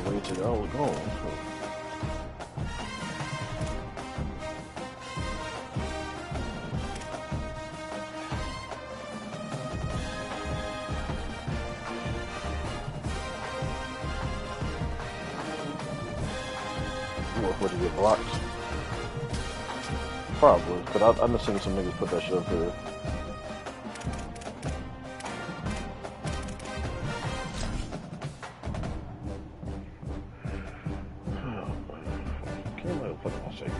Wait till y'all was gone. What to get blocked? Probably, but I've been seeing some niggas put that shit up here. Can't let it put my safety.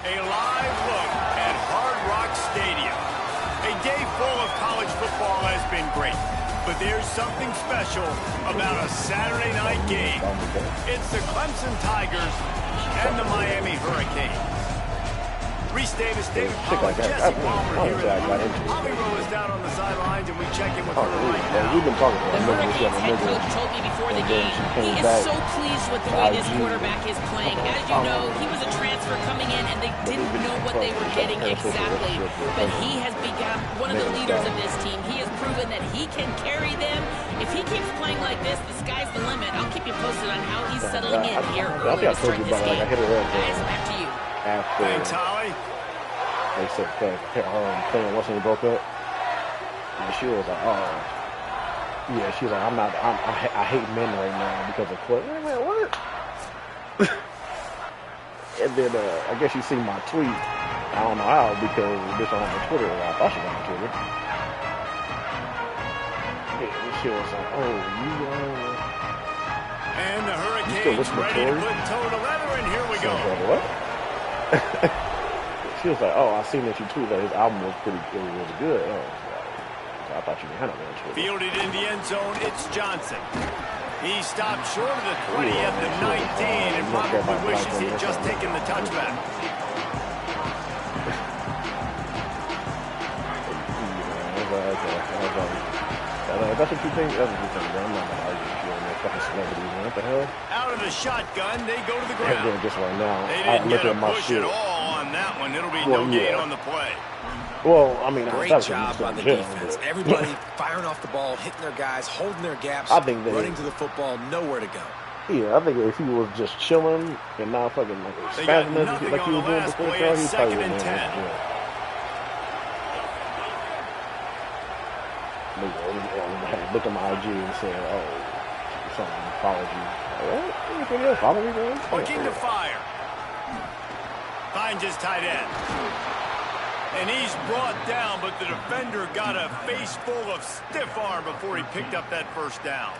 A live look at Hard Rock Stadium. A day full of college football has been great, but there's something special about a Saturday night game. It's the Clemson Tigers and the Miami Hurricanes. Reese Davis, David Pollack, Jesse Palmer here in the room. Holly Rowe is down on the sidelines, and we check in with her right now. We've been talking The Hurricanes head coach told me before the game he is so pleased with the way this quarterback is playing. As you know, he was a transfer coming in, and they didn't know what they were getting exactly. But he has become one of the leaders of this team. He has proven that he can carry them. If he keeps playing like this, the sky's the limit. I'll keep you posted on how he's settling in here early to start this game. Guys, back to you. Thanks, Holly. They said playing once when he broke up, and she was like, "Oh, yeah." She was like, I hate men right now because of what? Wait a minute, what?" And then I guess you seen my tweet. I don't know how because this on my Twitter. I thought she was on Twitter. And she was like, "Oh, And the Hurricanes ready to put toe to leather, and here we go." What? She was like, "Oh, I seen that you tweeted that his album was pretty good. It was good." I thought you had it on Twitter. Fielded in the end zone, it's Johnson. He stopped short of the 20 at the 19 and probably wishes he had just taken the touchback. That's what you think? That's what you think, bro. I'm not going to argue with you on that fucking celebrity. What the hell? Out of the shotgun, they go to the ground. Just right now. They didn't get a push at all on that one. It'll be no gain on the play. Well, I mean, great job on the defense. Everybody firing off the ball, hitting their guys, holding their gaps, running to the football, nowhere to go. Yeah, I think if he was just chilling and not fucking like spazzing like he was doing before the show, he probably would have looked at my IG and said, "Oh, something, apology." What? Follow me, bro? Looking to fire. Finds his tight end. And he's brought down, but the defender got a face full of stiff arm before he picked up that first down.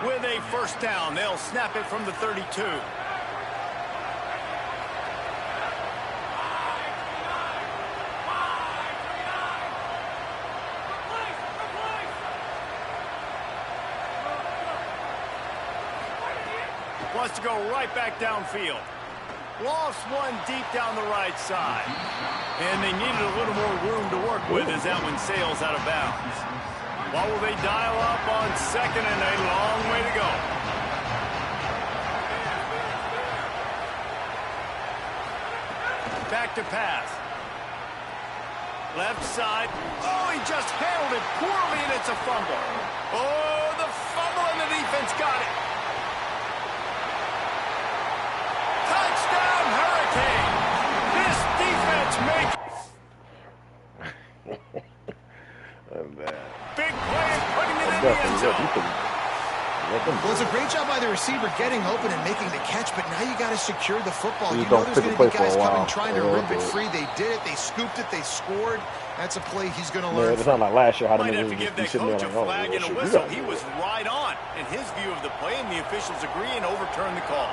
With a first down, they'll snap it from the 32. Wants to go right back downfield. Lost one deep down the right side. And they needed a little more room to work with as that one sails out of bounds. What will they dial up on second and a long way to go? Back to pass. Left side. Oh, he just handled it poorly, and it's a fumble. Oh, the fumble, and the defense got it. Touchdown, Hurricane! This defense makes... Big play and putting it in the end zone. Well, it's a great job by the receiver getting open and making the catch, but now you got to secure the football. You know there's going to be guys coming trying to rip it free. They did it. They scooped it. They scored. That's a play he's going to learn. It's not like last year how Might have to give that coach a flag and a whistle. He was right on in his view of the play, and the officials agree and overturn the call.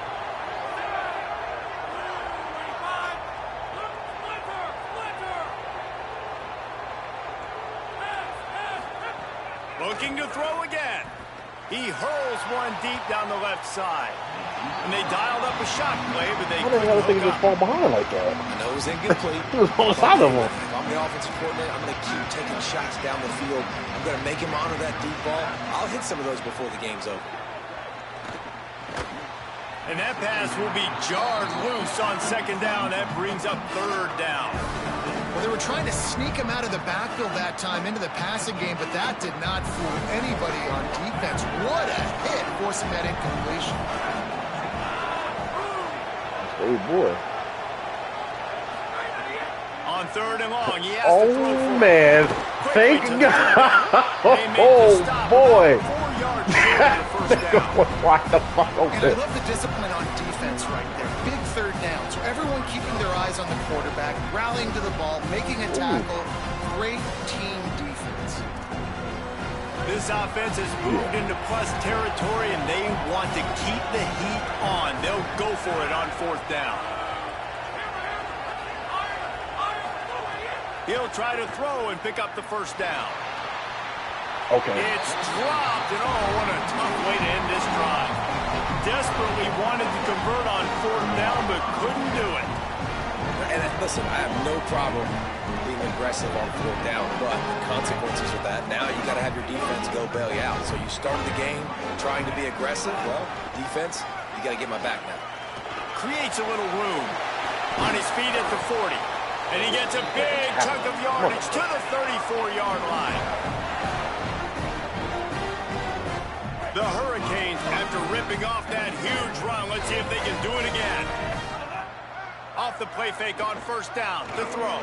Looking to throw again. He hurls one deep down the left side. And they dialed up a shot play, but they couldn't hook up. Just fall behind like that. I know it was incomplete. He was on the side of him. If I'm the offensive coordinator, I'm going to keep taking shots down the field. I'm going to make him honor that deep ball. I'll hit some of those before the game's over. And that pass will be jarred loose on second down. That brings up third down. Well, they were trying to sneak him out of the backfield that time into the passing game, but that did not fool anybody on defense. What a hit, forcing that incompletion. Oh, boy. On third and long, he has to throw for man. Thank God. Oh, boy. 4 yards short of the first down. What the fuck? And I love the discipline on defense right there. Big third down. So everyone keeping their eyes on the quarterback, rallying to the ball, making a tackle. Great team defense. This offense has moved into plus territory, and they want to keep the heat on. They'll go for it on fourth down. He'll try to throw and pick up the first down. Okay. It's dropped, and oh, what a tough way to end this drive. Desperately wanted to convert on fourth down, but couldn't do it. And listen, I have no problem being aggressive on fourth down, but the consequences of that, now you got to have your defense go bail you out. So you started the game trying to be aggressive. Well, defense, you got to get my back now. Creates a little room on his feet at the 40. And he gets a big chunk of yardage to the 34-yard line. The Hurricanes, after ripping off that huge run, let's see if they can do it again. Off the play fake on first down, the throw.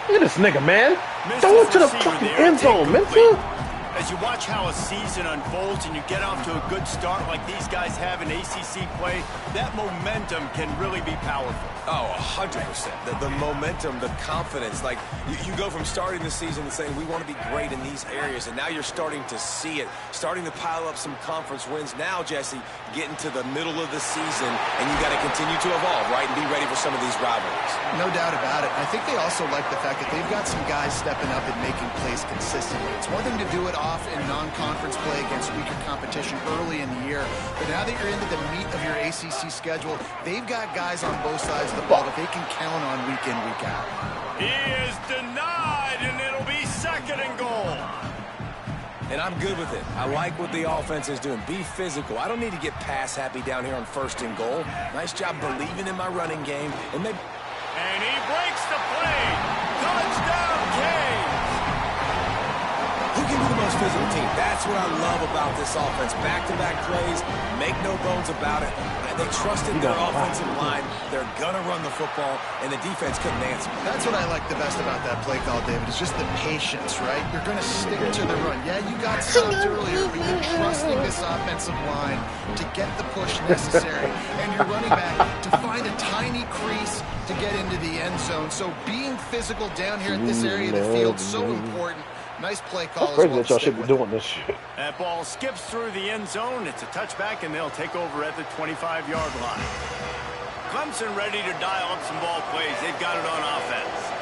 Look at this nigga, man. Throw it to the fucking end zone, man. As you watch how a season unfolds and you get off to a good start like these guys have in ACC play, that momentum can really be powerful. Oh, 100%. The momentum, the confidence. Like, you go from starting the season and saying, we want to be great in these areas, and now you're starting to see it, starting to pile up some conference wins. Now, Jesse, getting to the middle of the season, and you got to continue to evolve, right, and be ready for some of these rivalries. No doubt about it. I think they also like the fact that they've got some guys stepping up and making plays consistently. It's one thing to do it off in non-conference play against weaker competition early in the year, but now that you're into the meat of your ACC schedule, they've got guys on both sides of the ball that they can count on week in, week out. He is denied, and it'll be second and goal. And I'm good with it. I like what the offense is doing. Be physical. I don't need to get pass happy down here on first and goal. Nice job believing in my running game. And he breaks the play. Touchdown, Canes. Who can be the most physical team? That's what I love about this offense. Back-to-back plays, make no bones about it. They trusted their offensive line. They're going to run the football, and the defense couldn't answer. That's what I like the best about that play call, David, is just the patience, right? You're going to stick to the run. Yeah, you got stopped earlier, but you're trusting this offensive line to get the push necessary, and you're running back to find a tiny crease to get into the end zone. So being physical down here at this area of the field, so important. Nice play call. Crazy that y'all should be doing this shit. That ball skips through the end zone. It's a touchback, and they'll take over at the 25-yard line. Clemson ready to dial up some ball plays. They've got it on offense.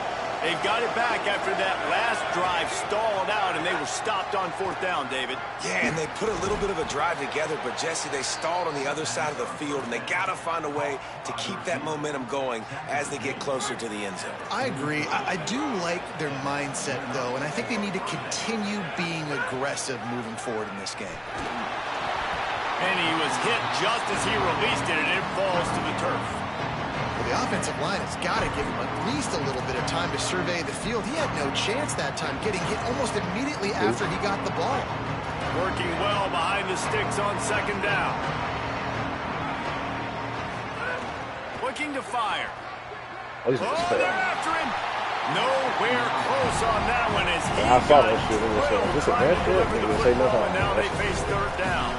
They've got it back after that last drive stalled out, and they were stopped on fourth down, David. Yeah, and they put a little bit of a drive together, but, Jesse, they stalled on the other side of the field, and they got to find a way to keep that momentum going as they get closer to the end zone. I agree. I do like their mindset, though, and I think they need to continue being aggressive moving forward in this game. And he was hit just as he released it, and it falls to the turf. The offensive line has got to give him at least a little bit of time to survey the field. He had no chance that time, getting hit almost immediately after he got the ball. Working well behind the sticks on second down. Looking to fire. Oh, they're after him. Nowhere close on that one as he I saw that shit. This a bad shit. They didn't say nothing. And now they face third down.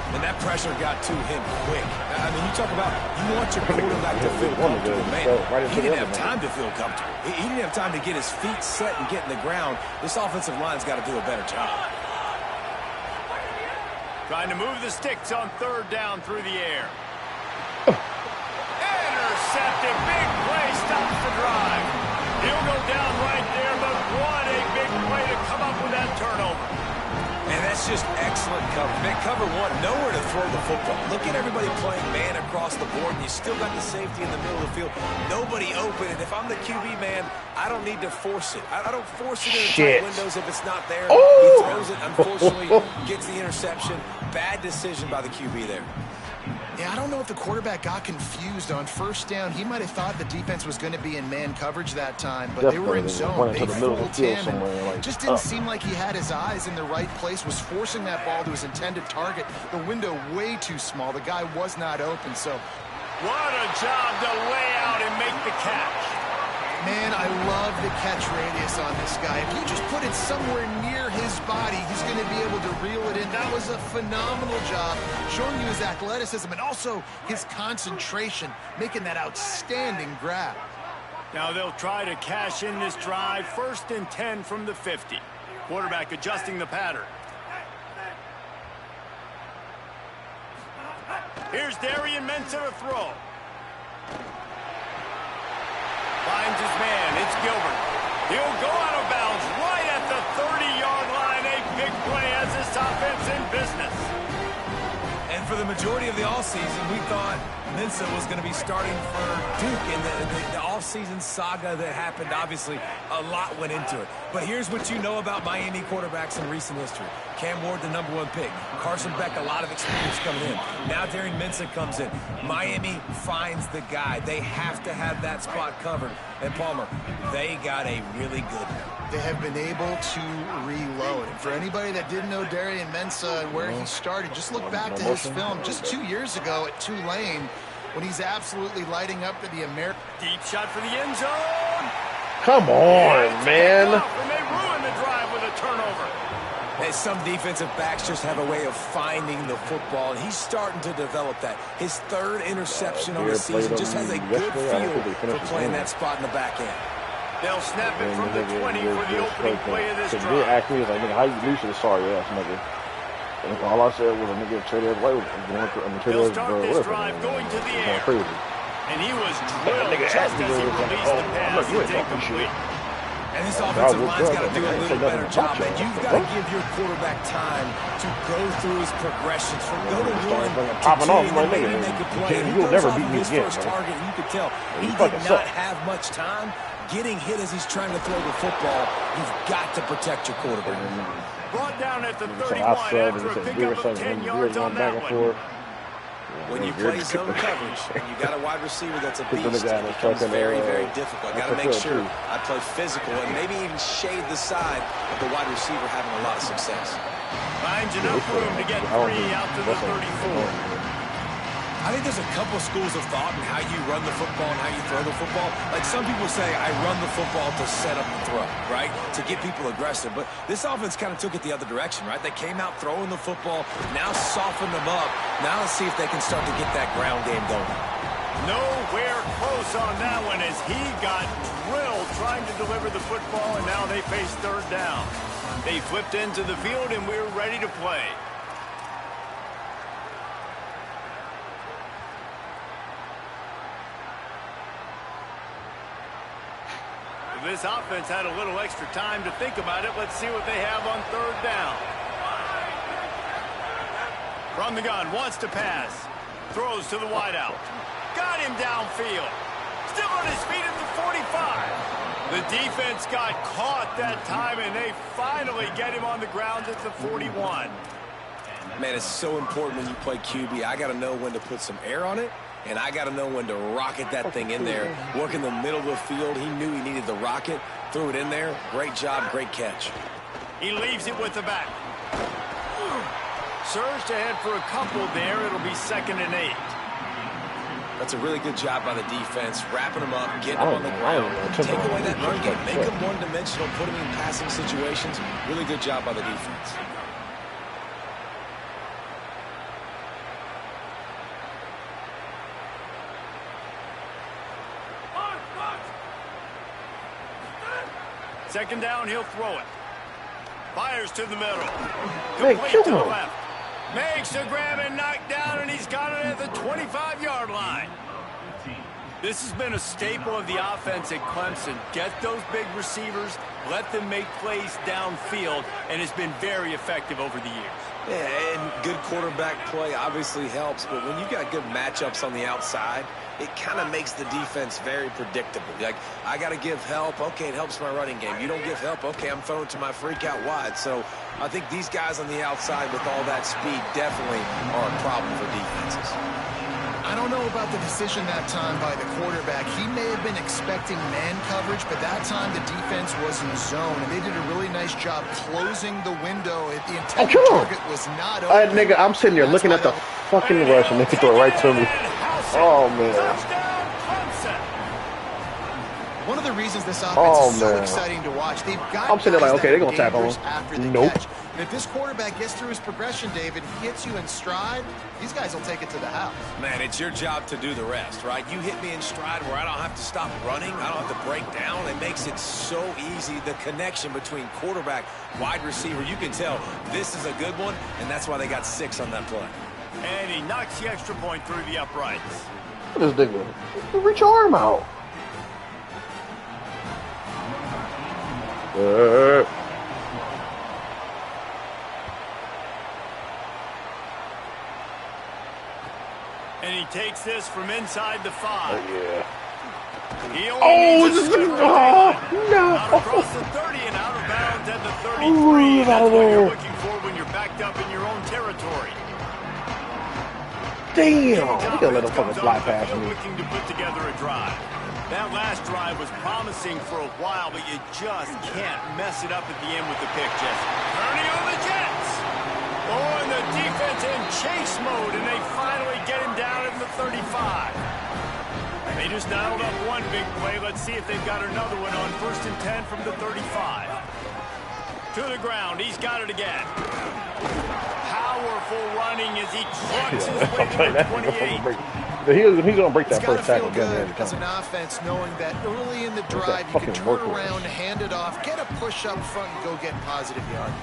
And that pressure got to him quick. I mean, you talk about you want your quarterback to feel comfortable, man. He didn't have time to feel comfortable. He didn't have time to get his feet set and get in the ground. This offensive line's got to do a better job. Trying to move the sticks on third down through the air. Intercepted. Big play stops the drive. He'll go down right there, but what a big play to come up with that turnover. And that That's just excellent cover. Man, cover one, nowhere to throw the football. Look at everybody playing man across the board, and you still got the safety in the middle of the field. Nobody open, and if I'm the QB, man, I don't need to force it. I don't force it in the tight windows if it's not there. He throws it, unfortunately, gets the interception. Bad decision by the QB there. Yeah, I don't know if the quarterback got confused on first down. He might have thought the defense was going to be in man coverage that time, but they were in zone. They fooled him and just didn't seem like he had his eyes in the right place, was forcing that ball to his intended target. The window way too small. The guy was not open, so. What a job to lay out and make the catch. Man, I love the catch radius on this guy. If you just put it somewhere near his body, he's going to be able to reel it in. That was a phenomenal job, showing you his athleticism and also his concentration, making that outstanding grab. Now they'll try to cash in this drive. 1st and 10 from the 50. Quarterback adjusting the pattern. Here's Darian Mensah to throw. Finds his man. It's Gilbert. He'll go out of bounds right at the 30-yard line. A big play as this offense in business. And for the majority of the offseason, we thought Mensah was going to be starting for Duke in the offseason saga that happened. Obviously, a lot went into it. But here's what you know about Miami quarterbacks in recent history. Cam Ward, the #1 pick. Carson Beck, a lot of experience coming in. Now Darian Mensah comes in. Miami finds the guy. They have to have that spot covered. And Palmer, they got a really good one. They have been able to reload. And for anybody that didn't know Darian Mensah and where he started, just look back to his film just 2 years ago at Tulane when he's absolutely lighting up to the American. Deep shot for the end zone. Come on, man. And they ruin the drive with a turnover. Hey, some defensive backs just have a way of finding the football, and he's starting to develop that. His 3rd interception on the season just has a good feel for playing that spot in the back end. They'll snap it from the 20 for the opening play of this drive. They asked me, like, nigga, how you lose to the sorry ass nigga? And all I said was a nigga traded his way. They'll start this drive going to the air. And he was drilled just as he released the pass to take complete. And this offensive line's got to do a little better job, man. You've got to give your quarterback time to go through his progressions from go to 1 to 2, and then maybe make a play. And he goes off of his first target, and you could tell he did not have much time getting hit as he's trying to throw the football. You've got to protect your quarterback. Brought down at the 31 after a pickup of 10 yards on that one. When you play zone coverage and you got a wide receiver that's a beast, it becomes very, very difficult. Got to make sure I play physical and maybe even shade the side of the wide receiver having a lot of success. Finds enough room to get 3 out to the 34. I think there's a couple schools of thought in how you run the football and how you throw the football. Like some people say, I run the football to set up the throw, right? To get people aggressive. But this offense kind of took it the other direction, right? They came out throwing the football, now softened them up. Now let's see if they can start to get that ground game going. Nowhere close on that one as he got drilled trying to deliver the football, and now they face 3rd down. They flipped into the field, and we're ready to play. This offense had a little extra time to think about it. Let's see what they have on 3rd down. From the gun, wants to pass. Throws to the wideout. Got him downfield. Still on his feet at the 45. The defense got caught that time, and they finally get him on the ground at the 41. Man, it's so important when you play QB. I got to know when to put some air on it, and I got to know when to rocket that thing in there. Work in the middle of the field. He knew he needed the rocket. Threw it in there. Great job, great catch. He leaves it with the back. Surged ahead for a couple there. It'll be 2nd and 8. That's a really good job by the defense, wrapping them up, getting them on the ground. Take away that run game. Make them one-dimensional, put them in passing situations. Really good job by the defense. Second down, he'll throw it. Fires to the middle. Complete to the left. Makes the grab and knock down, and he's got it at the 25-yard line. This has been a staple of the offense at Clemson. Get those big receivers, let them make plays downfield, and it's been very effective over the years. Yeah, and good quarterback play obviously helps, but when you've got good matchups on the outside, it kind of makes the defense very predictable. Like, I got to give help. Okay, it helps my running game. You don't give help. Okay, I'm throwing to my freak out wide. So I think these guys on the outside with all that speed definitely are a problem for defenses. I don't know about the decision that time by the quarterback. He may have been expecting man coverage, but that time the defense was in zone, and they did a really nice job closing the window. The intended target was not open. Nigga, I'm sitting there looking at the fucking rush, and they throw it right to me. Oh, man. One of the reasons this offense is so exciting to watch, they've got I'm sitting there like, okay, they're going to tackle him. Nope. And if this quarterback gets through his progression, David, hits you in stride, these guys will take it to the house. Man, it's your job to do the rest, right? You hit me in stride where I don't have to stop running. I don't have to break down. It makes it so easy, the connection between quarterback, wide receiver. You can tell this is a good one, and that's why they got 6 on that play. And he knocks the extra point through the uprights. Look at this nigga. Reach your arm out. And he takes this from inside the 5. Oh, yeah. He only needs to no. Out across the 30 and out of bounds at the 33. That's what you're looking for when you're backed up in your own territory. Damn. We gotta let him fucking fly past me. Looking to put together a drive. That last drive was promising for a while, but you just can't mess it up at the end with the pick, Jesse. Turning on the Jets. Oh, and the defense in chase mode, and they finally get him down at the 35. They just dialed up one big play. Let's see if they've got another one on 1st and 10 from the 35. To the ground. He's got it again. Powerful running as he trucks his way to the 28. He's going to break that first tackle again every time. As an offense, knowing that early in the drive you can turn around, hand it off, get a push up front, and go get positive yardage.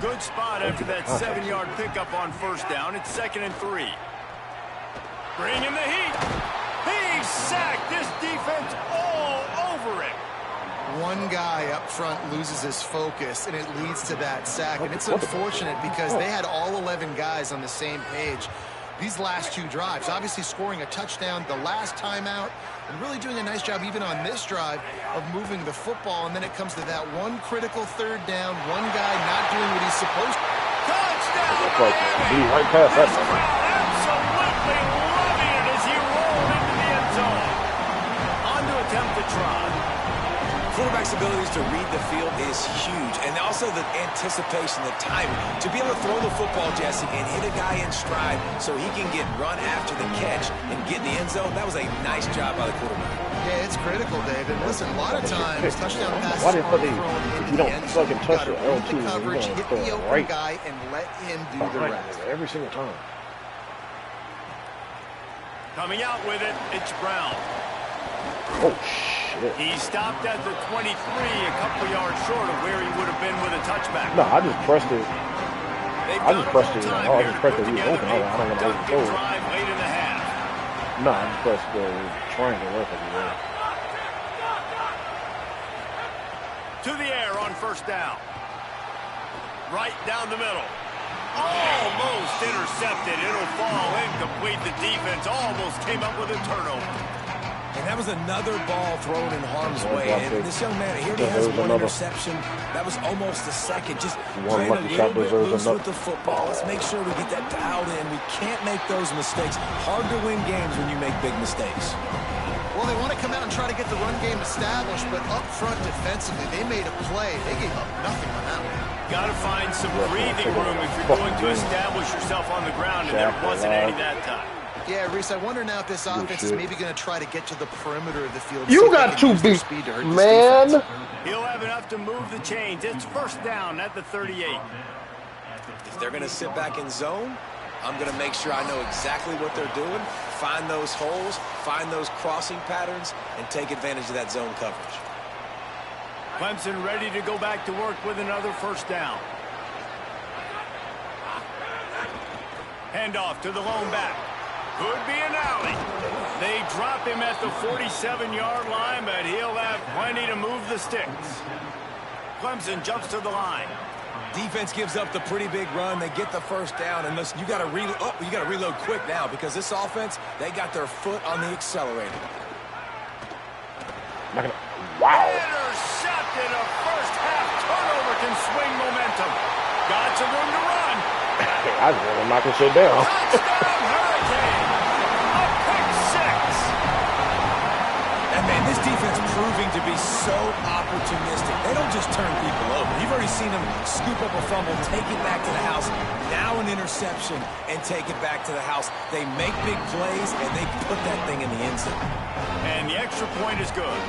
Good spot after that 7-yard pickup on 1st down. It's 2nd and 3. Bringing the heat. He's sacked. This defense all over it. One guy up front loses his focus, and it leads to that sack. And it's unfortunate because they had all 11 guys on the same page. These last 2 drives, obviously scoring a touchdown, the last timeout, and really doing a nice job even on this drive of moving the football. And then it comes to that one critical 3rd down, one guy not doing what he's supposed to. Touchdown! Right past that. Absolutely loving it as he rolled into the end zone. On to attempt the try. Quarterback's abilities to read the field is huge, and also the anticipation, the timing. To be able to throw the football, Jesse, and hit a guy in stride so he can get run after the catch and get in the end zone, that was a nice job by the quarterback. Yeah, it's critical, David. Listen, a lot of times, touchdown passes are thrown into you the don't end zone. fucking touch it. Read the coverage, hit the open guy, and let him do the rest. Every single time. Coming out with it, it's Brown. Oh, shit. He stopped at the 23, a couple yards short of where he would have been with a touchback. No, I just pressed it. I just pressed it. Oh, I just pressed it. He was open. I don't want to overthrow it. Late in the half. No, I just pressed the triangle left of the To the air on 1st down. Right down the middle. Almost intercepted. It'll fall incomplete. The defense almost came up with a turnover. And that was another ball thrown in harm's way. And this young man, here he has one interception. That was almost a second. Just playing a little bit loose with the football. Let's make sure we get that dialed in. We can't make those mistakes. Hard to win games when you make big mistakes. Well, they want to come out and try to get the run game established, but up front defensively, they made a play. They gave up nothing on that one. Got to find some breathing room if you're going to establish yourself on the ground, and there wasn't any that time. Yeah, Reese, I wonder now if this offense is maybe going to try to get to the perimeter of the field. You got to beat, man. He'll have enough to move the chains. It's 1st down at the 38. If they're going to sit back in zone, I'm going to make sure I know exactly what they're doing, find those holes, find those crossing patterns, and take advantage of that zone coverage. Clemson ready to go back to work with another 1st down. Handoff to the lone back. Could be an alley. They drop him at the 47-yard line, but he'll have plenty to move the sticks. Clemson jumps to the line. Defense gives up the pretty big run. They get the first down, and listen, you got to reload quick now because this offense, they got their foot on the accelerator. Wow. Intercepted. A first-half turnover can swing momentum. Got some room to run. I was going to knock this shit down. Touchdown, Hurricane. A pick six. And, man, this defense proving to be so opportunistic. They don't just turn people over. You've already seen them scoop up a fumble, take it back to the house, now an interception, and take it back to the house. They make big plays, and they put that thing in the end zone. And the extra point is good.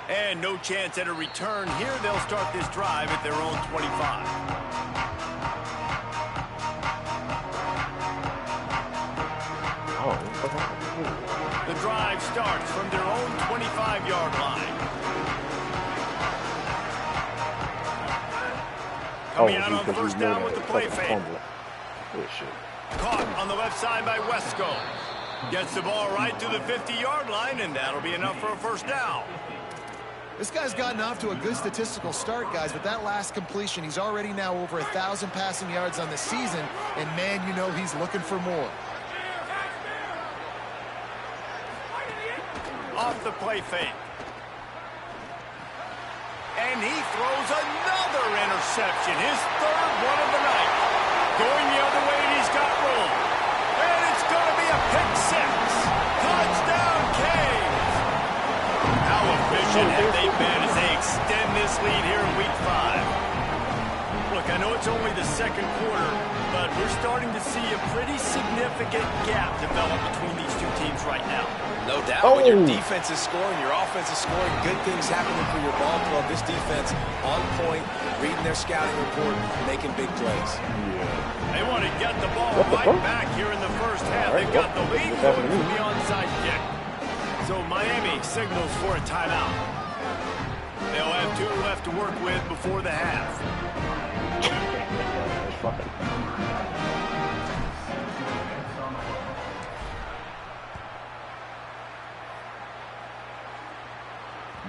And no chance at a return here. They'll start this drive at their own 25. The drive starts from their own 25-yard line. Coming out on first down with the play fake. Caught on the left side by Wesco. Gets the ball right to the 50-yard line, and that'll be enough for a first down. This guy's gotten off to a good statistical start, guys, but that last completion, he's already now over 1,000 passing yards on the season, and, man, you know he's looking for more. Off the play fake. And he throws another interception, his third one of the night. Going the other way, and he's got room. And it's going to be a pick six. Touchdown, Canes. How efficient have they been as they extend this lead here in Week 5? Look, I know it's only the second quarter, but we're starting to see a pretty significant gap develop between these two teams right now. No doubt. When your defense is scoring, your offense is scoring, good things happening for your ball club. This defense on point, reading their scouting report, making big plays. They want to get the ball back here in the first half. They've got the lead going from the onside kick. So Miami signals for a timeout. They'll have 2 left to work with before the half.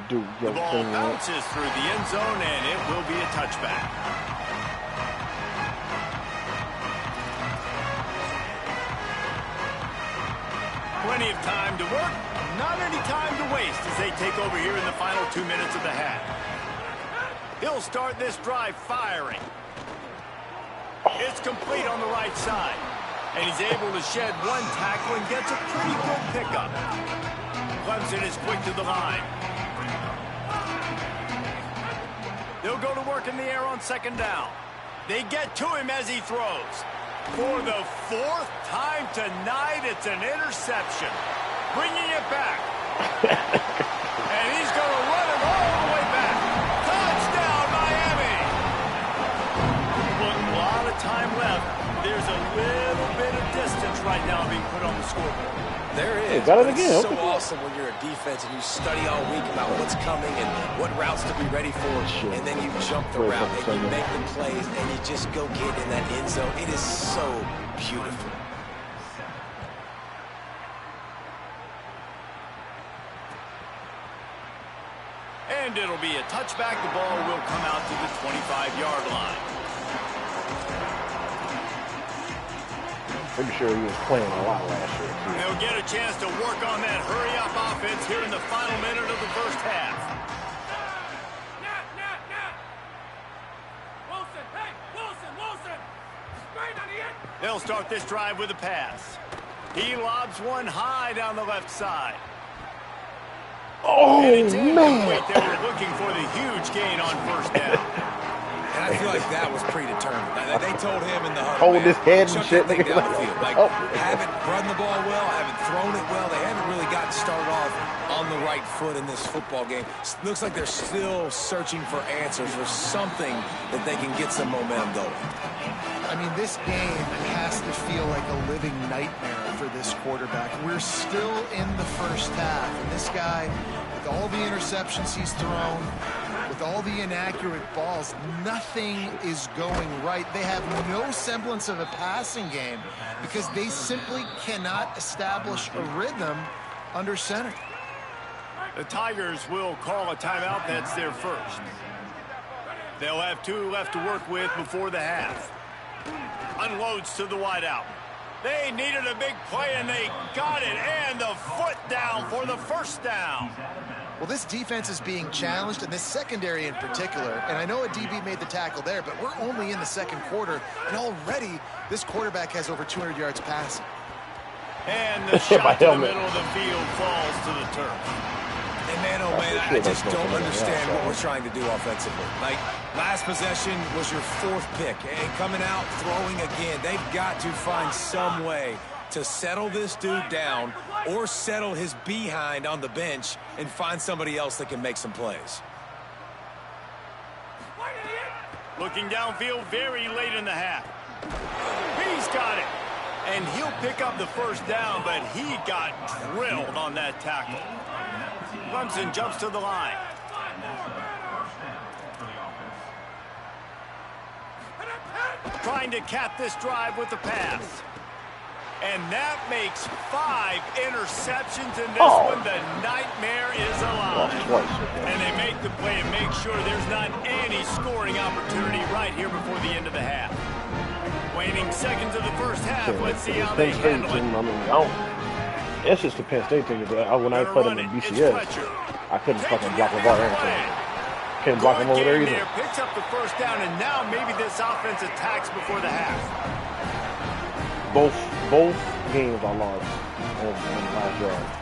The ball bounces through the end zone, and it will be a touchback. Plenty of time to work, not any time to waste as they take over here in the final 2 minutes of the half. He'll start this drive firing. It's complete on the right side, and he's able to shed one tackle and gets a pretty good pickup. Clemson is quick to the line. They'll go to work in the air on second down. They get to him as he throws. For the 4th time tonight, it's an interception. Bringing it back. And he's going to run it all the way back. Touchdown, Miami! Look, a lot of time left. There's a little bit of distance right now being put on the scoreboard. There is. Got it again. It's so awesome when you're a defense and you study all week about what's coming and what routes to be ready for, and then you jump the route and you make the plays and you just go get in that end zone. It is so beautiful. And it'll be a touchback. The ball will come out to the 25-yard line. Pretty sure he was playing a lot last year, too. They'll get a chance to work on that hurry-up offense here in the final minute of the first half. Wilson, hey, Wilson! Straight on the end! They'll start this drive with a pass. He lobs one high down the left side. Oh, man. They were looking for the huge gain on first down. And I feel like that was predetermined. They told him in the huddle, hold his head and shit. Down the field. Like, haven't run the ball well, haven't thrown it well. They haven't really gotten started off on the right foot in this football game. Looks like they're still searching for answers, for something that they can get some momentum going. I mean, this game has to feel like a living nightmare for this quarterback. We're still in the first half, and this guy, with all the interceptions he's thrown, with all the inaccurate balls, nothing is going right. They have no semblance of a passing game because they simply cannot establish a rhythm under center. The Tigers will call a timeout. That's their first. They'll have 2 left to work with before the half. Unloads to the wideout. They needed a big play, and they got it. And the foot down for the first down. Well, this defense is being challenged, and this secondary in particular. And I know a DB made the tackle there, but we're only in the second quarter, and already this quarterback has over 200 yards passing. And the shot to the middle of the field falls to the turf. And man, oh man, I just don't understand what we're trying to do offensively. Like, last possession was your 4th pick, and coming out, throwing again. They've got to find some way to settle this dude down or settle his behind on the bench and find somebody else that can make some plays. Looking downfield very late in the half. He's got it. And he'll pick up the first down, but he got drilled on that tackle. Clemson jumps to the line. Trying to cap this drive with the pass. And that makes 5 interceptions in this one. The nightmare is alive. And they make the play and make sure there's not any scoring opportunity right here before the end of the half. Waning seconds of the first half. Let's see how they handle it. It's just the Penn State thing. When I played him in BCS, I couldn't fucking block LeVar Arrington. Couldn't block him over there either. Picks up the first down, and now maybe this offense attacks before the half. Both games I lost on the last drive.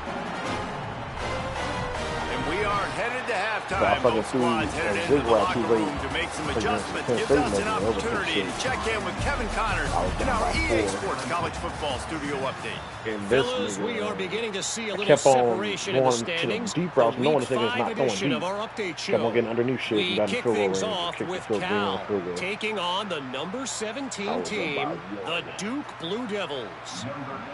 And we are headed to halftime. Both squads headed into the locker room to make some adjustments. Gives us an opportunity to check in with Kevin Connors in our EA Sports College Football Studio Update. Fellas, we are beginning to see a little separation in the standings. Deep routes, knowing the thing is not throwing deep. Of our update show. Kept on getting underneath shit. We kick things off with Cal taking on the number 17 team, the Duke Blue Devils.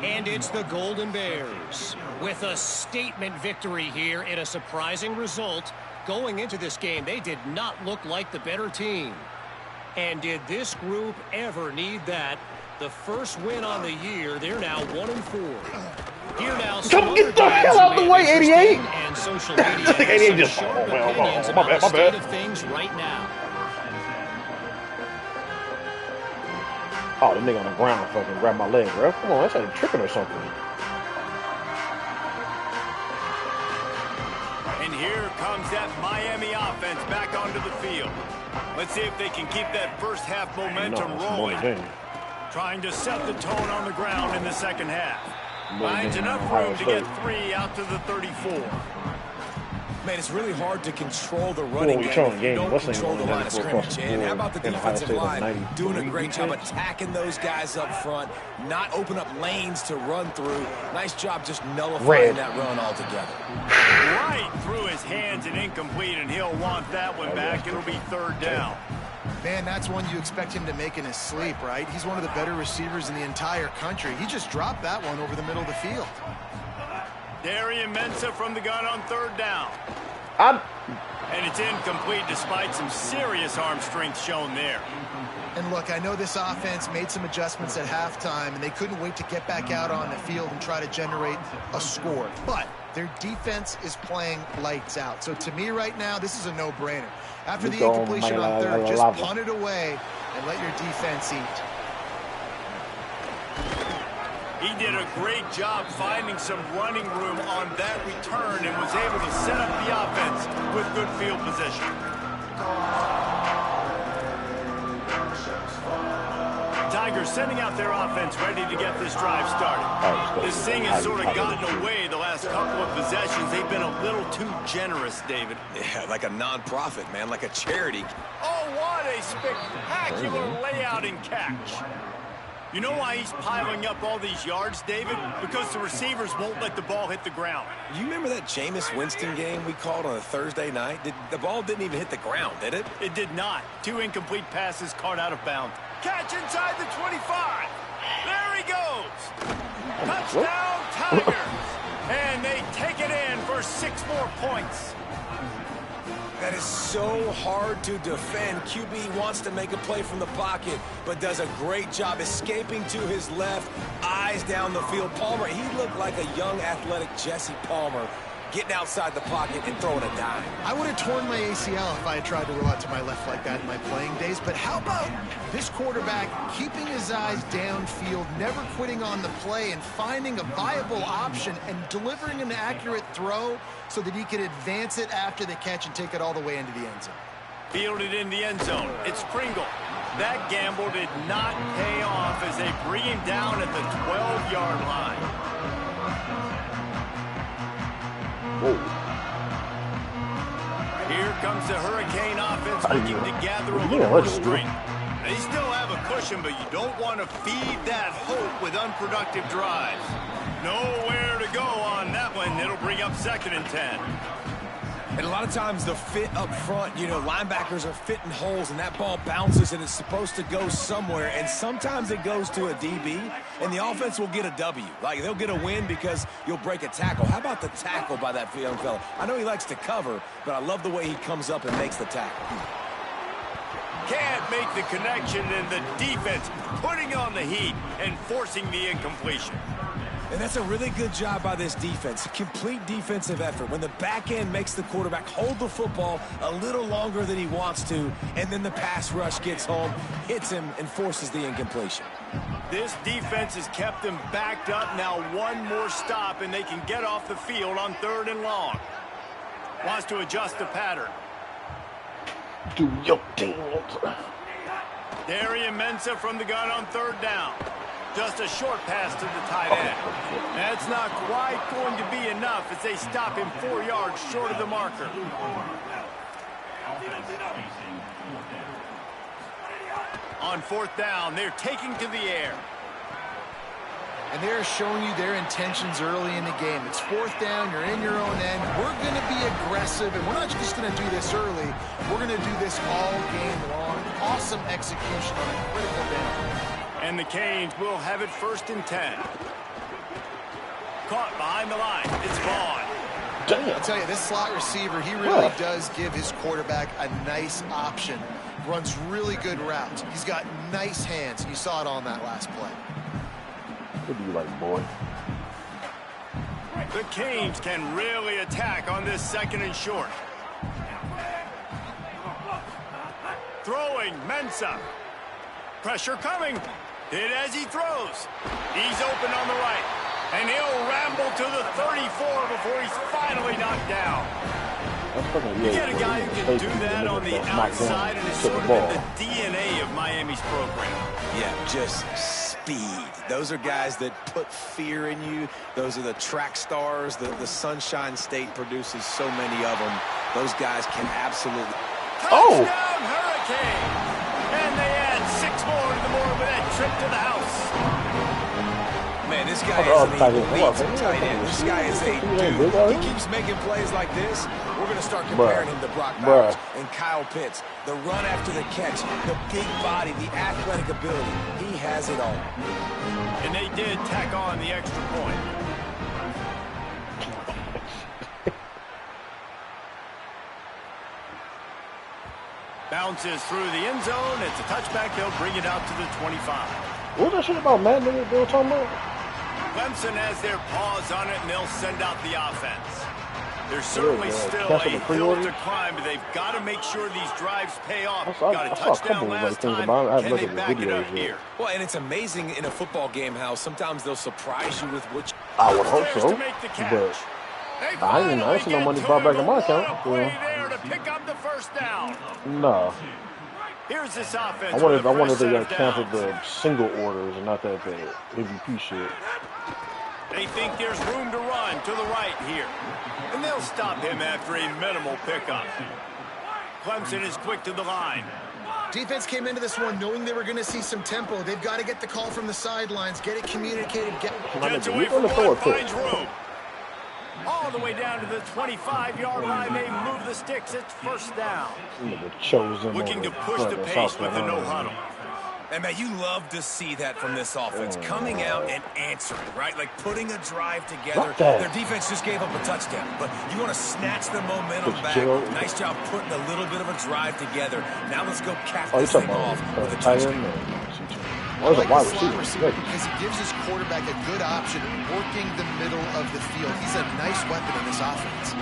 And it's the Golden Bears with a statement victory here in a surprising result. Going into this game, they did not look like the better team. And did this group ever need that? The first win on the year, they're now 1-4. Here now, come get the hell out of the way, 88! And social media 88 just, my bad. Of things right now. Oh, the nigga on the ground fucking grabbed my leg, bro. Come on, that's like tripping or something. And here comes that Miami offense back onto the field. Let's see if they can keep that first half momentum rolling. Trying to set the tone on the ground in the second half. Finds enough room to get 3 out to the 34. Man, it's really hard to control the running game if you don't control the line of scrimmage. And how about the defensive line doing a great job attacking those guys up front, not open up lanes to run through. Nice job just nullifying that run altogether. Right through his hands and incomplete, and he'll want that one back. It'll be 3rd down. Man, that's one you expect him to make in his sleep, right? He's one of the better receivers in the entire country. He just dropped that one over the middle of the field. Darian Mensah from the gun on 3rd down. And it's incomplete despite some serious arm strength shown there. And look, I know this offense made some adjustments at halftime, and they couldn't wait to get back out on the field and try to generate a score. But their defense is playing lights out. So to me right now, this is a no-brainer. After the incompletion on 3rd, just punt it away and let your defense eat. He did a great job finding some running room on that return and was able to set up the offense with good field position. Tigers sending out their offense ready to get this drive started. This thing has sort of gotten away the last couple of possessions. They've been a little too generous, David. Yeah, like a non-profit, man, like a charity. Oh, what a spectacular layout and catch. You know why he's piling up all these yards, David? Because the receivers won't let the ball hit the ground. You remember that Jameis Winston game we called on a Thursday night? The ball didn't even hit the ground, did it? It did not. 2 incomplete passes caught out of bounds. Catch inside the 25. There he goes. Touchdown, Tigers! And they take it in for 6 more points. That is so hard to defend. QB wants to make a play from the pocket, but does a great job escaping to his left, eyes down the field. Palmer, he looked like a young, athletic Jesse Palmer, getting outside the pocket and throwing a dime. I would have torn my ACL if I had tried to roll out to my left like that in my playing days, but how about this quarterback keeping his eyes downfield, never quitting on the play, and finding a viable option and delivering an accurate throw so that he could advance it after the catch and take it all the way into the end zone. Fielded in the end zone. It's Pringle. That gamble did not pay off as they bring him down at the 12-yard line. Whoa. Here comes the Hurricane offense looking to gather a little more strength. They still have a cushion, but you don't want to feed that hope with unproductive drives. Nowhere to go on that one. It'll bring up 2nd and 10. And a lot of times the fit up front, you know, linebackers are fitting holes and that ball bounces and it's supposed to go somewhere. And sometimes it goes to a DB and the offense will get a W. Like they'll get a win because you'll break a tackle. How about the tackle by that young fella? I know he likes to cover, but I love the way he comes up and makes the tackle. Can't make the connection, and the defense putting on the heat and forcing the incompletion. And that's a really good job by this defense. A complete defensive effort. When the back end makes the quarterback hold the football a little longer than he wants to, and then the pass rush gets home, hits him, and forces the incompletion. This defense has kept them backed up. Now one more stop, and they can get off the field on 3rd and long. Wants to adjust the pattern. Do your thing. Darian Mensah from the gun on 3rd down. Just a short pass to the tight end. That's not quite going to be enough as they stop him 4 yards short of the marker. On 4th down, they're taking to the air. And they're showing you their intentions early in the game. It's 4th down, you're in your own end. We're going to be aggressive, and we're not just going to do this early. We're going to do this all game long. Awesome execution on a critical down. And the Canes will have it 1st and 10. Caught behind the line. It's Vaughn. Damn. I'll tell you, this slot receiver, he really does give his quarterback a nice option. Runs really good routes. He's got nice hands. You saw it on that last play. What do you like, boy? The Canes can really attack on this 2nd and short. Throwing, Mensah. Pressure coming. Did as he throws. He's open on the right. And he'll ramble to the 34 before he's finally knocked down. You get a guy who can do that on the outside, and it's sort of in the DNA of Miami's program. Yeah, just speed. Those are guys that put fear in you. Those are the track stars. The Sunshine State produces so many of them. Those guys can absolutely... Touchdown, Hurricane! And they add 6 more to the board with that trip to the house. Man, this guy is an elite tight end. This guy is a dude. He keeps making plays like this. We're going to start comparing him to Brock Bowers and Kyle Pitts. The run after the catch, the big body, the athletic ability. He has it all. And they did tack on the extra point. Bounces through the end zone. It's a touchback. They'll bring it out to the 25. What was that shit about Madden they were talking about? Clemson has their paws on it, and they'll send out the offense. There's certainly still a hill to climb, but they've got to make sure these drives pay off. Got a touchdown last time. Can they back it up here? Well, and it's amazing in a football game how sometimes they'll surprise you with which... I would hope so, but I ain't seen no money brought back in my account. There to pick up the first down. No. Here's this offense. I wonder if they got counted the single orders and not that the MVP shit. They think there's room to run to the right here. And they'll stop him after a minimal pickup. Clemson is quick to the line. Defense came into this one knowing they were going to see some tempo. They've got to get the call from the sidelines, get it communicated. Gets away from one, finds room. All the way down to the 25-yard line. They move the sticks. It's 1st down. Chosen looking to push the pace with the no huddle. And, man, you love to see that from this offense, coming out and answering, right? Like putting a drive together. Their defense just gave up a touchdown, but you want to snatch the momentum back. Nice job putting a little bit of a drive together. Now let's go cap this thing off with a touchdown. I like the slot receiver because he gives his quarterback a good option working the middle of the field. He's a nice weapon in this offense.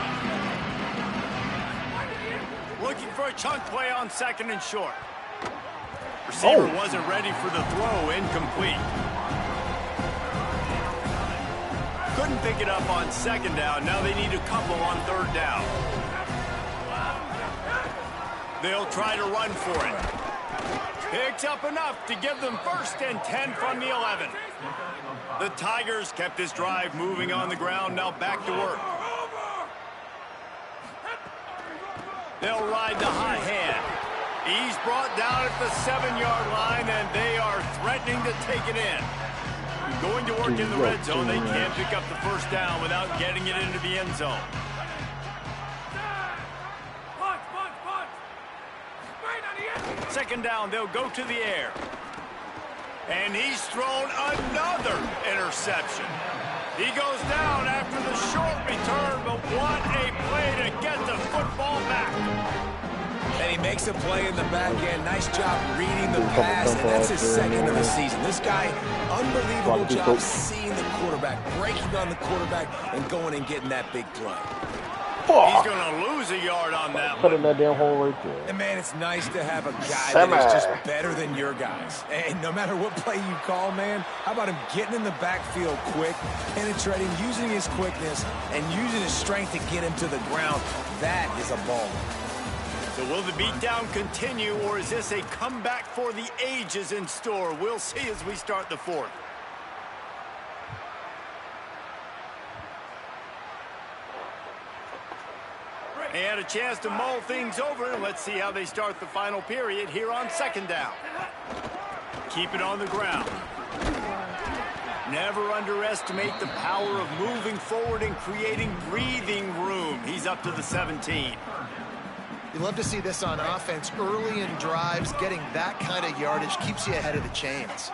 Looking for a chunk play on 2nd and short. Receiver wasn't ready for the throw, incomplete. Couldn't pick it up on 2nd down. Now they need a couple on 3rd down. They'll try to run for it. Picks up enough to give them 1st and 10 from the 11. The Tigers kept this drive moving on the ground. Now back to work. They'll ride the hot hand. He's brought down at the 7-yard line, and they are threatening to take it in. Going to work in the red zone. They can't pick up the 1st down without getting it into the end zone. Second down, they'll go to the air. And he's thrown another interception. He goes down after the short return, but what a play to get the football back. And he makes a play in the back end. Nice job reading the pass, and that's his 2nd of the season. This guy, unbelievable job seeing the quarterback, breaking on the quarterback, and going and getting that big play. He's going to lose a yard on that one. Put in that damn hole right there. And, man, it's nice to have a guy that is just better than your guys. And no matter what play you call, man, how about him getting in the backfield quick, penetrating, using his quickness, and using his strength to get him to the ground. That is a baller. So will the beatdown continue, or is this a comeback for the ages in store? We'll see as we start the 4th. They had a chance to mull things over. Let's see how they start the final period here on 2nd down. Keep it on the ground. Never underestimate the power of moving forward and creating breathing room. He's up to the 17. You love to see this on offense. Early in drives, getting that kind of yardage keeps you ahead of the chains.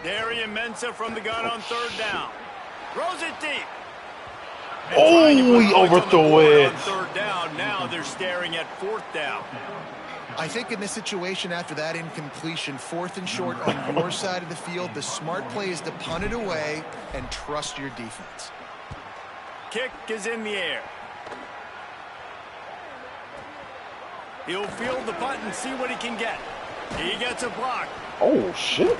Darian Mensah from the gun on 3rd down. Throws it deep. Oh, he overthrew it. On 3rd down. Now they're staring at 4th down. I think in this situation, after that incompletion, 4th and short on your side of the field, the smart play is to punt it away and trust your defense. Kick is in the air. He'll field the punt and see what he can get. He gets a block. Oh, shit.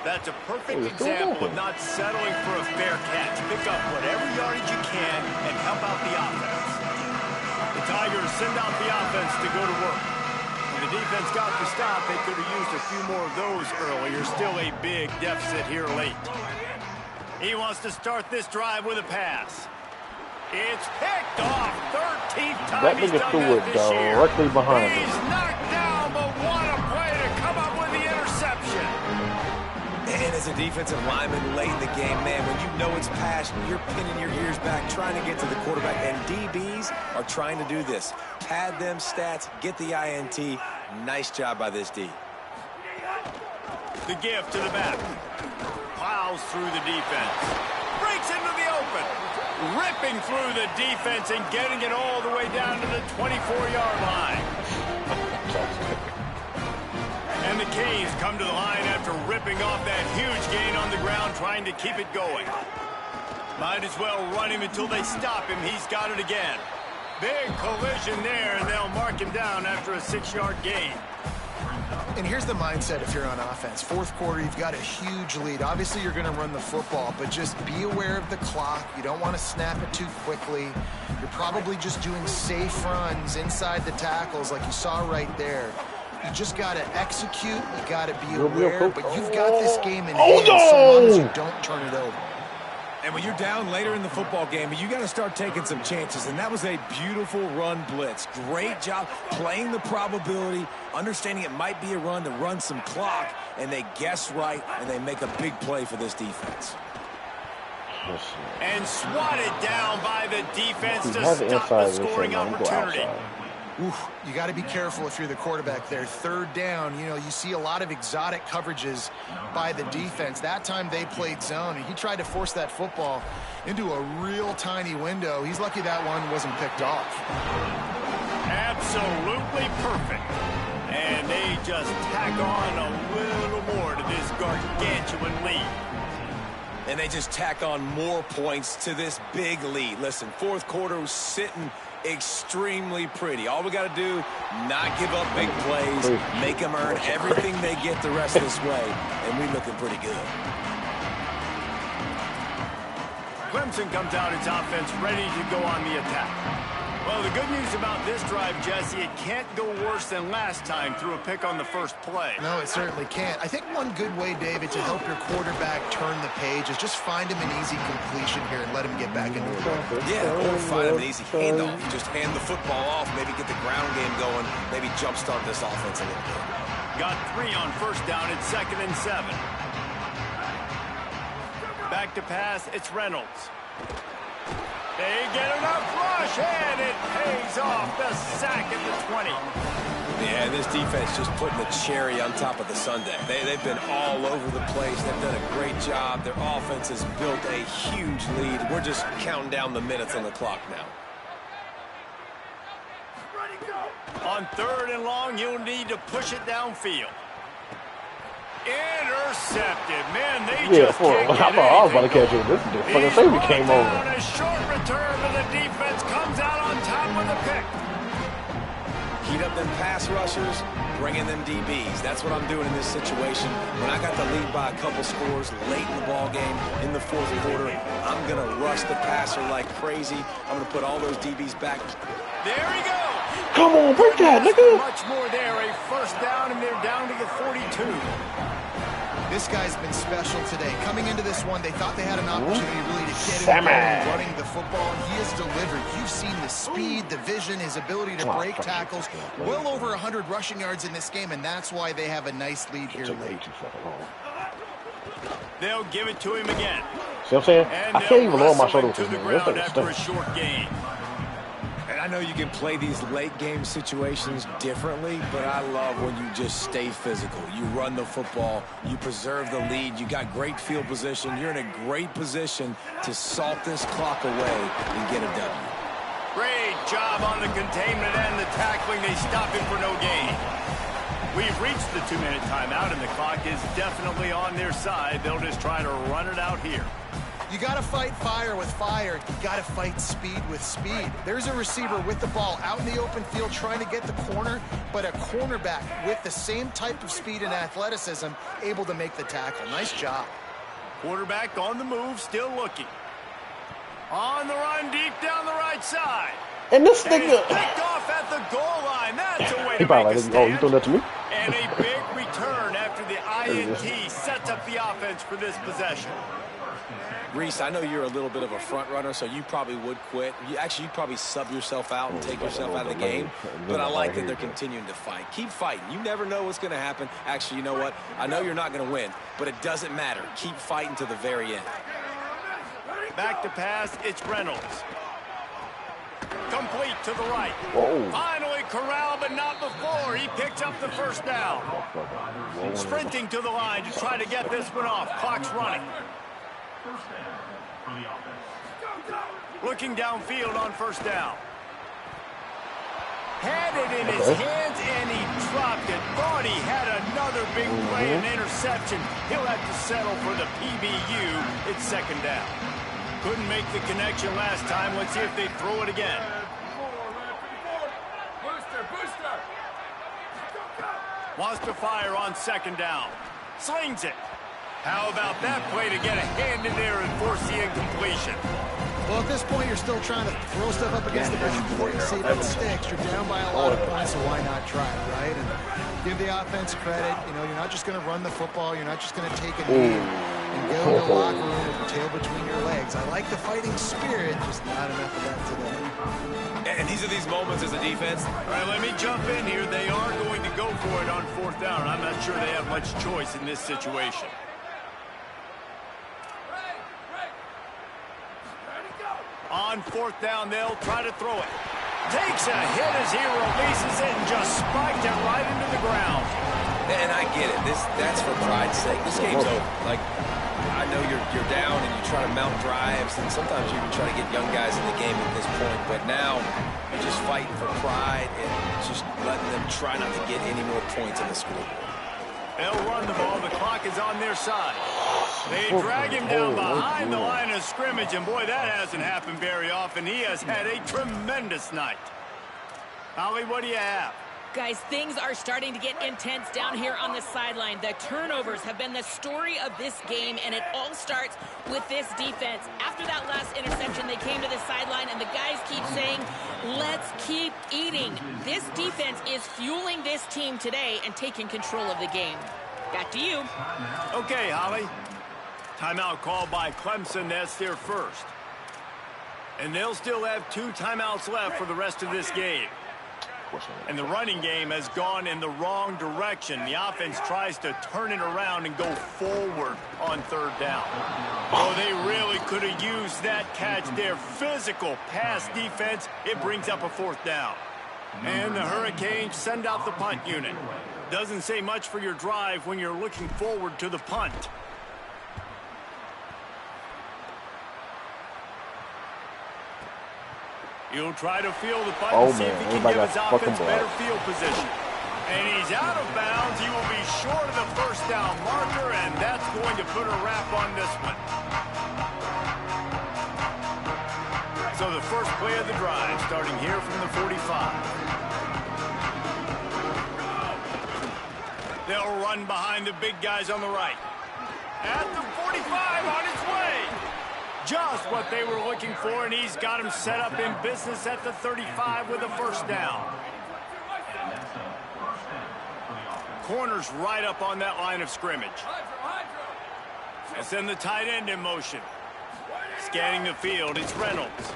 That's a perfect example of not settling for a fair catch. Pick up whatever yardage you can and help out the offense. The Tigers send out the offense to go to work. When the defense got the stop, they could have used a few more of those earlier. Still a big deficit here late. He wants to start this drive with a pass. It's picked off. 13th time he's done that this year. Directly behind him. He's knocked down, but what a play to come up with the interception. And as a defensive lineman late in the game, man, when you know it's passion, you're pinning your ears back, trying to get to the quarterback. And DBs are trying to do this. Pad them stats, get the INT. Nice job by this D. The give to the back. Plows through the defense. Breaks into the open. Ripping through the defense and getting it all the way down to the 24-yard line. And the Canes come to the line after ripping off that huge gain on the ground, trying to keep it going. Might as well run him until they stop him. He's got it again. Big collision there, and they'll mark him down after a 6-yard gain. And here's the mindset if you're on offense. 4th quarter, you've got a huge lead. Obviously, you're going to run the football, but just be aware of the clock. You don't want to snap it too quickly. You're probably just doing safe runs inside the tackles like you saw right there. You just got to execute. You got to be aware, but you've got this game in hand so long as you don't turn it over. And when you're down later in the football game, you got to start taking some chances. And that was a beautiful run blitz. Great job playing the probability, understanding it might be a run to run some clock, and they guess right, and they make a big play for this defense. And swatted down by the defense to stop the scoring opportunity. Oof, you got to be careful if you're the quarterback there. Third down, you know, you see a lot of exotic coverages by the defense. That time they played zone, and he tried to force that football into a real tiny window. He's lucky that one wasn't picked off. Absolutely perfect. And they just tack on a little more to this gargantuan lead. And they just tack on more points to this big lead. Listen, fourth quarter was sitting extremely pretty. All we got to do, not give up big plays, make them earn everything they get the rest of this way, and we're looking pretty good. Clemson comes out its offense ready to go on the attack. Well, the good news about this drive, Jesse, it can't go worse than last time through a pick on the first play. No, it certainly can't. I think one good way, David, to help your quarterback turn the page is just find him an easy completion here and let him get back into it. Yeah, or find him an easy handoff. Just hand the football off, maybe get the ground game going, maybe jumpstart this offense a little bit. Got 3 on first down. It's 2nd and 7. Back to pass. It's Reynolds. They get enough rush, and it pays off. The sack at the 20. Yeah, this defense just putting the cherry on top of the sundae. They've been all over the place. They've done a great job. Their offense has built a huge lead. We're just counting down the minutes on the clock now. On 3rd and long, you'll need to push it downfield. Intercepted. Man, they just can't get anything. I was about to catch it. This fucking safety came over. A short return, but the defense comes out on top with a pick. Heat up them pass rushers, bring in them DBs. That's what I'm doing in this situation. When I got the lead by a couple scores late in the ball game, in the fourth quarter, I'm going to rush the passer like crazy. I'm going to put all those DBs back. There he goes. Come on, break that, nigga. Much more there. A first down, and they're down to the 42. This guy's been special today. Coming into this one, they thought they had an opportunity really to get him going, running the football, and he has delivered. You've seen the speed, the vision, his ability to break tackles. Well over 100 rushing yards in this game, and that's why they have a nice lead here late. They'll give it to him again. See what I'm saying? I can't even lower my shoulder with to this the man. ground after a short game. And I know you can play these late game situations differently, but I love when you just stay physical. You run the football, you preserve the lead, you got great field position, you're in a great position to salt this clock away and get a W. Great job on the containment and the tackling. They stop him for no gain. We've reached the 2-minute timeout, and the clock is definitely on their side. They'll just try to run it out here. You got to fight fire with fire. You got to fight speed with speed. There's a receiver with the ball out in the open field trying to get the corner, but a cornerback with the same type of speed and athleticism able to make the tackle. Nice job. Quarterback on the move, still looking. On the run, deep down the right side. And this nigga picked off at the goal line. That's a way he to probably make a like, stand. oh, you throw that to me? And a big return after the INT sets up the offense for this possession. Reese, I know you're a little bit of a front runner, so you probably would quit. You'd probably sub yourself out and take yourself out of the game. But I like that they're continuing to fight. Keep fighting. You never know what's going to happen. Actually, you know what? I know you're not going to win, but it doesn't matter. Keep fighting to the very end. Back to pass, it's Reynolds. Complete to the right. Whoa. Finally corralled, but not before. He picks up the first down. Sprinting to the line to try to get this one off. Clock's running. Looking downfield on first down. Had it in his hands, and he dropped it. Thought he had another big play and interception. He'll have to settle for the PBU. It's second down. Couldn't make the connection last time. Let's see if they throw it again. Wants to fire on second down. Slings it. How about that play to get a hand in there and force the incompletion? Well, at this point, you're still trying to throw stuff up against the bench before you see if it sticks. You're down by a lot of points, so why not try it, right? And give the offense credit. You know, you're not just going to run the football. You're not just going to take a knee and go to the locker room with your tail between your legs. I like the fighting spirit, just not enough of that today. And these are these moments as a defense. All right, let me jump in here. They are going to go for it on fourth down. I'm not sure they have much choice in this situation. On fourth down, they'll try to throw it. Takes a hit as he releases it and just spiked it right into the ground. And I get it. That's for pride's sake. This game's over. Like, I know you're down and you try to mount drives, and sometimes you even try to get young guys in the game at this point. But now you're just fighting for pride and just letting them try not to get any more points on the scoreboard. They'll run the ball. The clock is on their side. They drag him down behind the line of scrimmage, and boy, that hasn't happened very often. He has had a tremendous night. Holly, what do you have? Guys, things are starting to get intense down here on the sideline. The turnovers have been the story of this game, and it all starts with this defense. After that last interception, they came to the sideline, and the guys keep saying, let's keep eating. This defense is fueling this team today and taking control of the game. Back to you. Okay, Holly. Timeout called by Clemson. That's their first. And they'll still have 2 timeouts left for the rest of this game. And the running game has gone in the wrong direction. The offense tries to turn it around and go forward on 3rd down. Oh, they really could have used that catch there. Physical pass defense. It brings up a 4th down. And the Hurricanes send out the punt unit. Doesn't say much for your drive when you're looking forward to the punt. He'll try to field the punt and see if he can give his offense better field position. And he's out of bounds. He will be short of the 1st down marker, and that's going to put a wrap on this one. So the first play of the drive starting here from the 45. They'll run behind the big guys on the right. At the 45 on its way. Just what they were looking for, and he's got him set up in business at the 35 with a 1st down. Corners right up on that line of scrimmage. And send the tight end in motion. Scanning the field, it's Reynolds.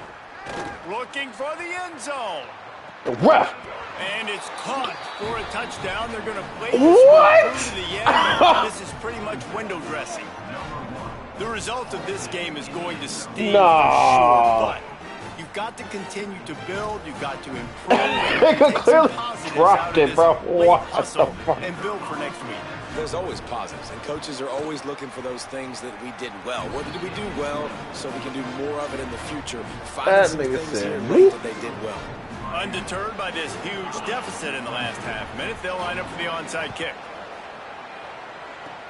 Looking for the end zone. The ref. And it's caught for a touchdown. They're going to play this one through to the end. This is pretty much window dressing. The result of this game is going to sting for sure, but you've got to continue to build. You've got to improve. They could clearly dropped it, bro. What the fuck? And build for next week. There's always positives, and coaches are always looking for those things that we did well. What did we do well so we can do more of it in the future? Find some things here that they did well. Undeterred by this huge deficit in the last half minute, they'll line up for the onside kick.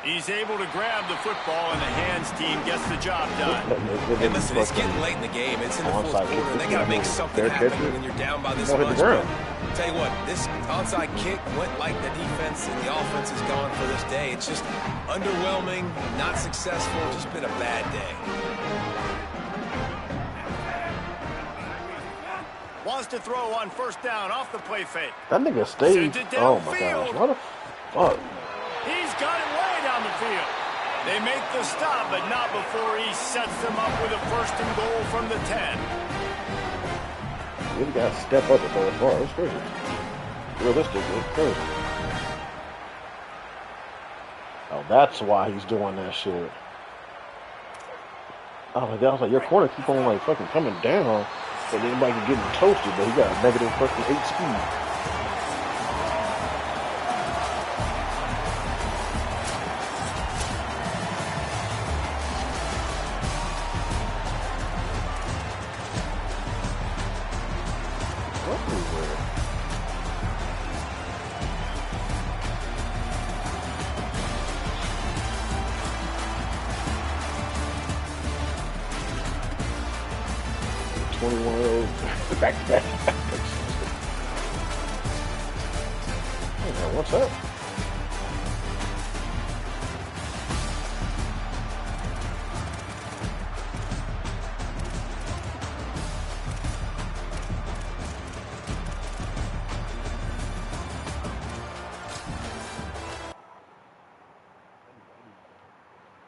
He's able to grab the football, and the hands team gets the job done. And listen, it's getting late in the game. It's in the 4th quarter, and they got to make something happen when you're down by this much. But tell you what, this onside kick went like the defense and the offense is gone for this day. It's just underwhelming, not successful, just been a bad day. Wants to throw on 1st down off the play fake. That nigga stayed. Oh my gosh, what the fuck? He's got it way down the field. They make the stop, but not before he sets them up with a 1st and goal from the 10. You got to step up with those bars. It's crazy. Realistically, it's crazy. Oh, that's why he's doing that shit. Oh my god, I was like, your corner keep on like fucking coming down, so anybody can get him toasted, but he got a negative fucking 8 speed. Everywhere. 21 of those back to back. What's up?